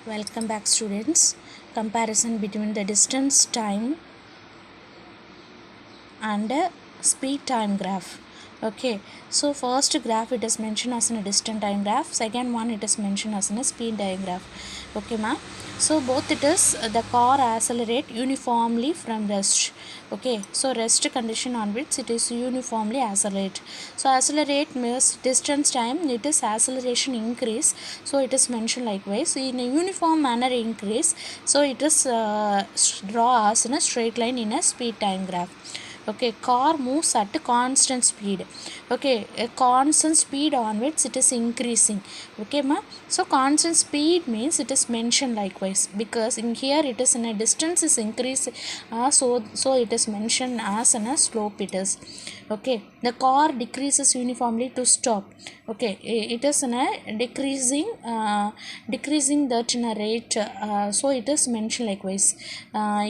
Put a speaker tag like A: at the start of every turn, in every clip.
A: Welcome back, students. Comparison between the distance time and a speed time graph. Okay, so first graph it is mentioned as in a distance time graph, second one it is mentioned as in a speed time graph. Okay, ma'am. So both it is the car accelerate uniformly from rest. Okay, so rest condition on which it is uniformly accelerate. So accelerate means distance time, it is acceleration increase, so it is mentioned likewise in a uniform manner increase, so it is draw as in a straight line in a speed time graph. Okay, car moves at a constant speed. Okay, a constant speed onwards it is increasing. Okay, ma. So constant speed means it is mentioned likewise, because in here it is in a distance is increase, so it is mentioned as in a slope it is. Okay, the car decreases uniformly to stop. Okay, it is in a decreasing that in a rate, so it is mentioned likewise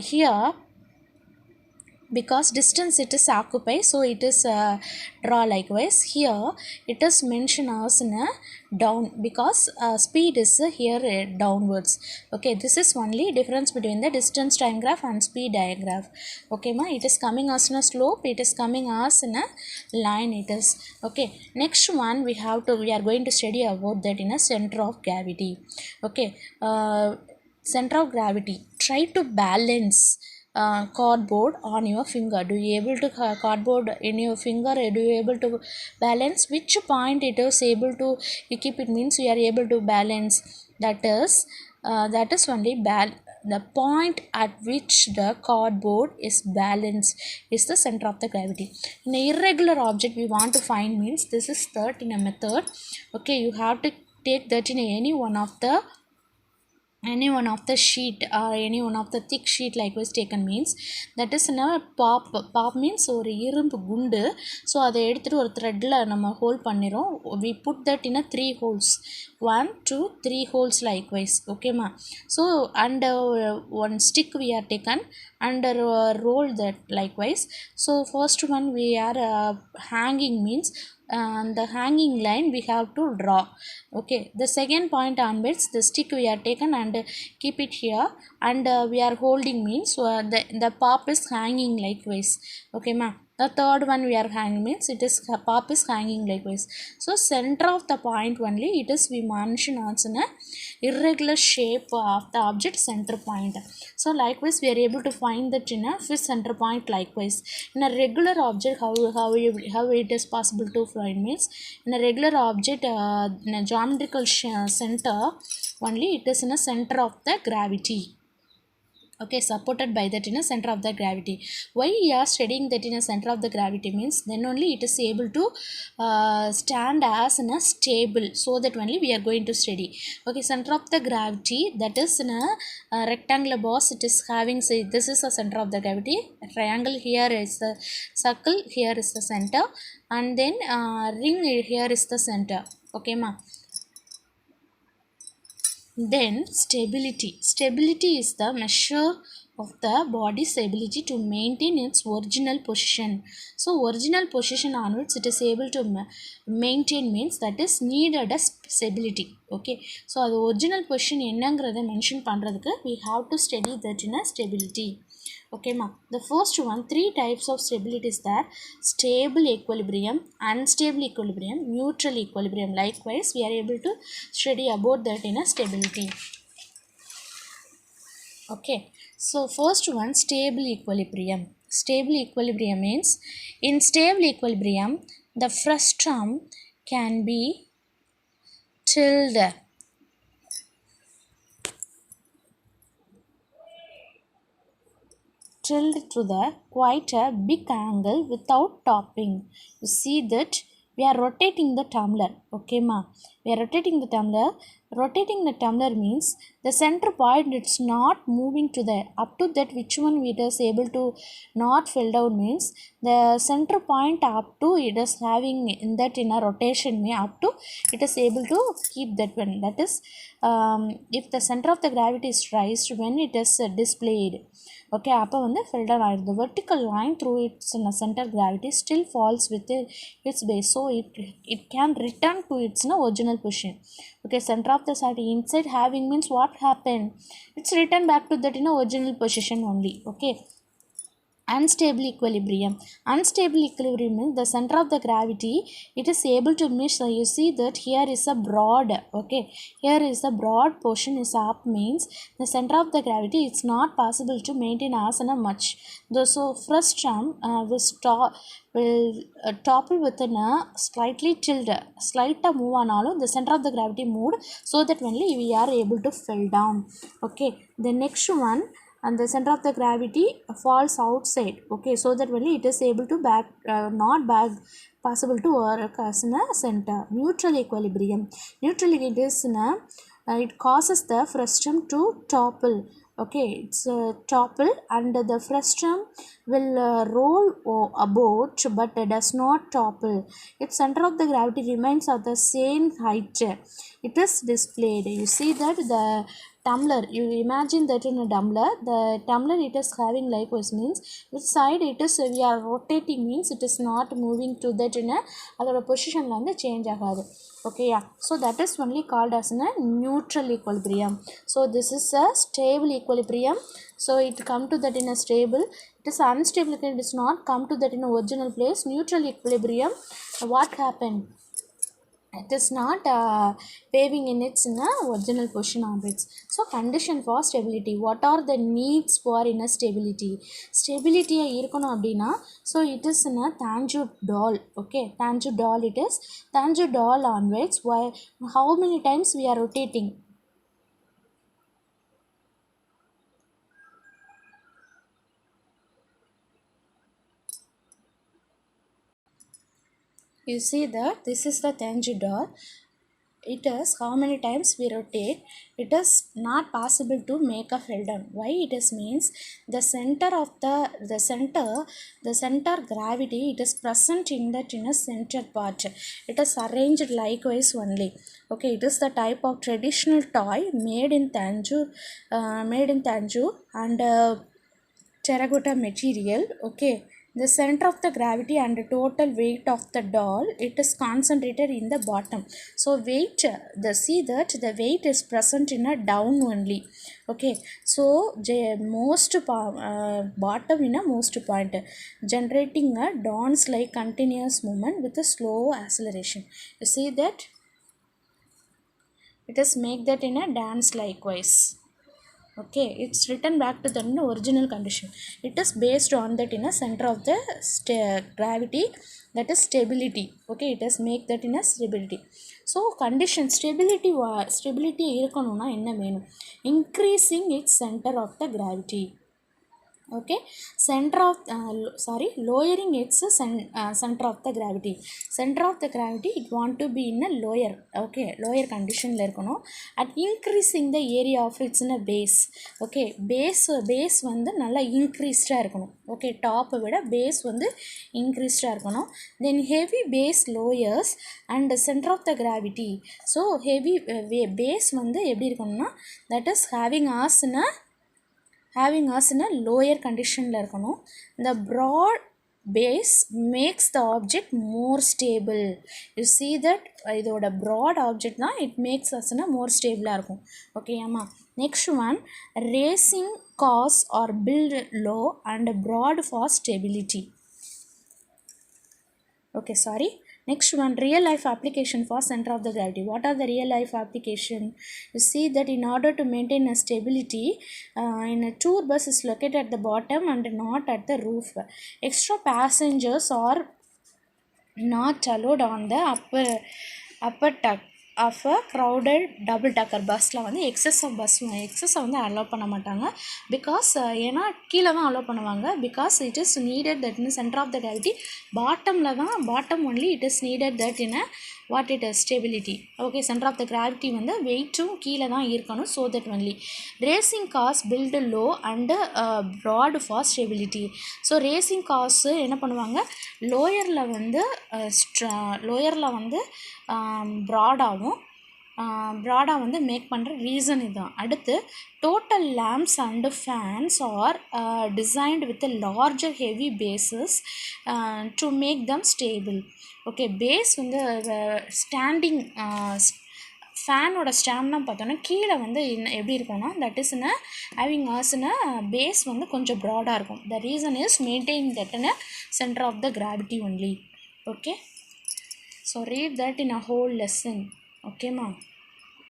A: here, because distance it is occupied, so it is draw likewise here. It is mentioned as in a down, because speed is here downwards. Okay, this is only difference between the distance time graph and speed diagraph. Okay, ma, it is coming as in a slope, it is coming as in a line it is. Okay, next one we are going to study about that in a center of gravity. Okay, center of gravity, try to balance cardboard on your finger. Do you able to cardboard in your finger, do you able to balance which point it is able to you keep, it means you are able to balance. That is only the point at which the cardboard is balanced is the center of the gravity. In an irregular object we want to find means, this is third in a method. Okay, you have to take that in any one of the sheet or any one of the thick sheet likewise taken means, that is in a pop means ஒரு இரும்பு குண்டு. So அதை எடுத்துகிட்டு ஒரு த்ரெட்டில் நம்ம hold பண்ணிடும். we put that in a 3 holes, 1 2 3 holes likewise. Okay ma. So and one stick we are taken and roll that likewise. So first one we are hanging means, the hanging line we have to draw. Okay, the second point onwards the stick we are taken and keep it here, and we are holding means, the pop is hanging likewise. Okay ma. The third one we are hanging means, it is pop is hanging likewise. So center of the point only it is we mention as in a irregular shape of the object center point. So likewise we are able to find that in a fifth center point likewise. In a regular object, how it is possible to find means, in a regular object, in a geometrical center only it is in a center of the gravity. Okay, supported by that in a center of the gravity. Why we are studying that in a center of the gravity means, then only it is able to stand as in a stable, so that only we are going to study. Okay, center of the gravity, that is in a rectangular box it is having, say this is the center of the gravity. A triangle here is the circle, here is the center, and then ring here is the center. Okay ma. Then stability. Stability is the measure of the body's ability to maintain its original position. So original position onwards it is able to maintain means, that is needed a stability. Okay, so the original position என்னங்கிறத mention பண்ணுறதுக்கு we have to study that in a stability. Okay ma. The first one, three types of stability is there: stable equilibrium, unstable equilibrium, neutral equilibrium. Likewise we are able to study about that in a stability. Okay, so first one, stable equilibrium. Stable equilibrium means, in stable equilibrium the frustum can be tilted to the quite a big angle without topping. You see that we are rotating the tumbler. Okay ma. We are rotating the tumbler. Rotating the tumbler means, the center point it's not moving to the up to that which one it is able to not fill down means, the center point up to it is having in that in a rotation may up to it is able to keep that one. That is if the center of the gravity is raised when it is displayed. Okay, அப்போ வந்து fill down ஆயிடும். The vertical line through its center gravity still falls with its base, so it can return to its original original position. Okay, center of the gravity inside having means what happened? It's returned back to that in a original position only. Okay. Unstable equilibrium. Unstable equilibrium means the center of the gravity, it is able to miss. So you see that here is a broad, okay, here is a broad portion is up means the center of the gravity, it's not possible to maintain asana much. So frustum will topple within a slightly tilt, slight move ஆனாலும் the center of the gravity moved, so that only we are able to fall down. Okay, the next one, and the center of the gravity falls outside, okay, so that only it is able to back, not back possible to work as in a center. Neutral equilibrium. Neutral it is in a, it causes the frustum to topple. Okay, it's topple and the frustum will roll about but does not topple. Its center of the gravity remains at the same height. It is displayed. You see that the tumbler, you imagine that in a tumbler, the tumbler it is having likewise means which side it is, we are rotating means it is not moving to that in a other position la and change agadu. Okay, yeah, so that is only called as a neutral equilibrium. So this is a stable equilibrium, so it come to that in a stable. It is unstable, it does not come to that in a original place. Neutral equilibrium, what happened? It is not waving in its original position onwards. So condition for stability, what are the needs for inner stability? Stability இருக்கணும் அப்படின்னா, so it is in a tangent-dol. Okay, tangent-dol it is. Tangent-dol onwards, why, how many times we are rotating? You see that this is the tangent-dol. It is how many times we rotate, it is not possible to make a fall down. Why it is means the center of the center gravity, it is present in that in a center part. It is arranged likewise only. Okay, it is the type of traditional toy made in Tanjore and terracotta material. Okay, the center of the gravity and the total weight of the doll, it is concentrated in the bottom. So weight, the see that the weight is present in a down only. Okay, so most bottom in a most point, generating a dance like continuous movement with a slow acceleration. You see that it is make that in a dance likewise. Okay, it's written back to the original condition. It is based on that in a center of the gravity, that is stability. Okay, it is make that in a stability. So condition stability இருக்கணும்னா என்ன வேணும்? Increasing its center of the gravity. Okay, center of lowering its center of the gravity. Center of the gravity, it want to be in a lower, okay, lower condition la irukanum, at increasing the area of its in a base. Okay, base வந்து நல்லா increased இருக்கு. Okay, top விட base வந்து increased இருக்கு. Then heavy base lowers and the center of the gravity. So heavy base வந்து எப்படி இருக்கணும்னா, that is having us in a lower condition la irukanum. The broad base makes the object more stable. You see that idoda broad object na, it makes us in a more stable la irukum. Okay amma. Next one, racing cause or build low and broad for stability. Okay, sorry. Next one, real life application for center of the gravity. What are the real life application? You see that in order to maintain a stability, in a tour bus is located at the bottom and not at the roof. Extra passengers are not allowed on the upper tuck of a crowded double decker பஸ்ஸில் வந்து எக்ஸஸை வந்து allow பண்ண மாட்டாங்க. Because ஏன்னா கீழே தான் allow பண்ணுவாங்க. Because it is needed that in centre of the gravity bottom only it is needed that in what it is stability. Okay, centre of the gravity வந்து வெயிட்டும் கீழே தான் இருக்கணும். So that only racing cars built low and broad for stability. So racing cars என்ன பண்ணுவாங்க, லோயரில் வந்து ப்ராடாக வந்து make பண்ணுற ரீசன் இதுதான். அடுத்து total lamps and fans are designed with larger heavy bases to make them stable. Okay, base வந்து ஃபேனோட ஸ்டாம்லாம் பார்த்தோன்னா கீழே வந்து எப்படி இருக்கும்னா that is in having as in base வந்து கொஞ்சம் ப்ராடாக இருக்கும். The reason is maintain that in centre of the gravity only. Okay, so read that in a whole lesson. ஓகேம்மா.